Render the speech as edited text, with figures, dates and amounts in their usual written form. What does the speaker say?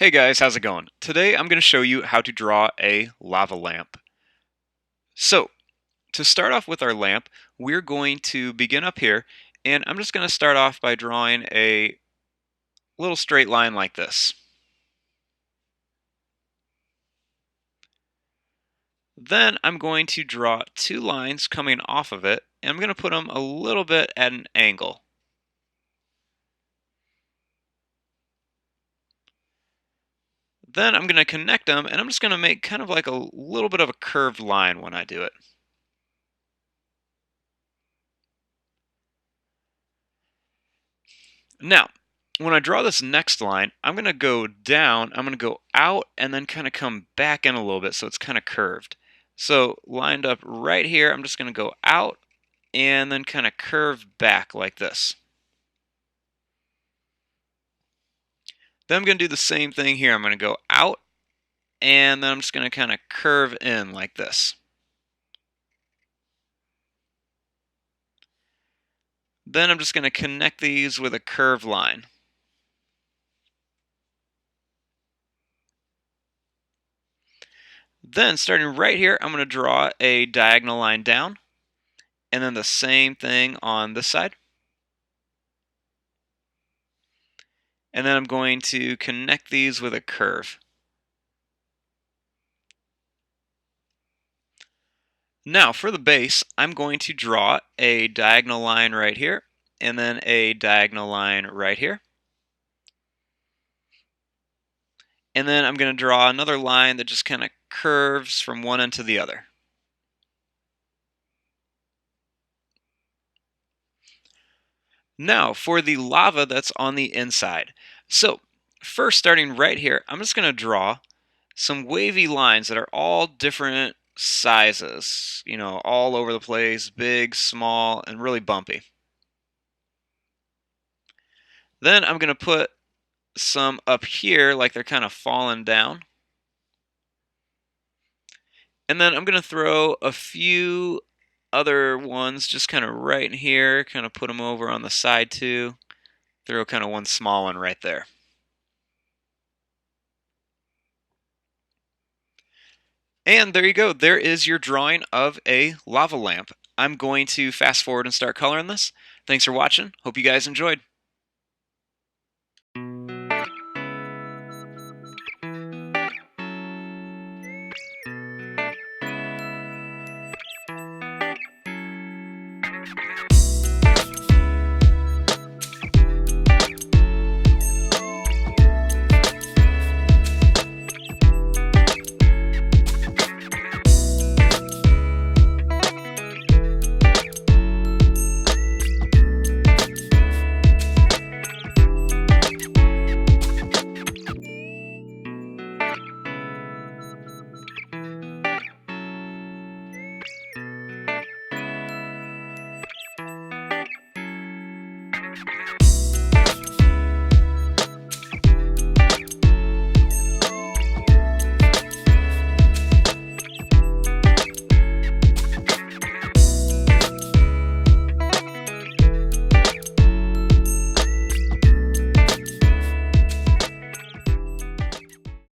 Hey guys, how's it going? Today I'm going to show you how to draw a lava lamp. So, to start off with our lamp, we're going to begin up here, and I'm just going to start off by drawing a little straight line like this. Then I'm going to draw two lines coming off of it, and I'm going to put them a little bit at an angle. Then I'm going to connect them, and I'm just going to make kind of like a little bit of a curved line when I do it. Now, when I draw this next line, I'm going to go down, I'm going to go out, and then kind of come back in a little bit so it's kind of curved. So lined up right here, I'm just going to go out and then kind of curve back like this. Then I'm going to do the same thing here. I'm going to go out, and then I'm just going to kind of curve in like this. Then I'm just going to connect these with a curved line. Then starting right here, I'm going to draw a diagonal line down, and then the same thing on this side. And then I'm going to connect these with a curve. Now for the base, I'm going to draw a diagonal line right here, and then a diagonal line right here. And then I'm going to draw another line that just kind of curves from one end to the other. Now for the lava that's on the inside. So first, starting right here, I'm just going to draw some wavy lines that are all different sizes, all over the place, big, small, and really bumpy. Then I'm going to put some up here like they're kind of falling down. And then I'm going to throw a few other ones just kind of right in here, kind of put them over on the side too. Throw kind of one small one right there. And there you go. There is your drawing of a lava lamp. I'm going to fast forward and start coloring this. Thanks for watching. Hope you guys enjoyed.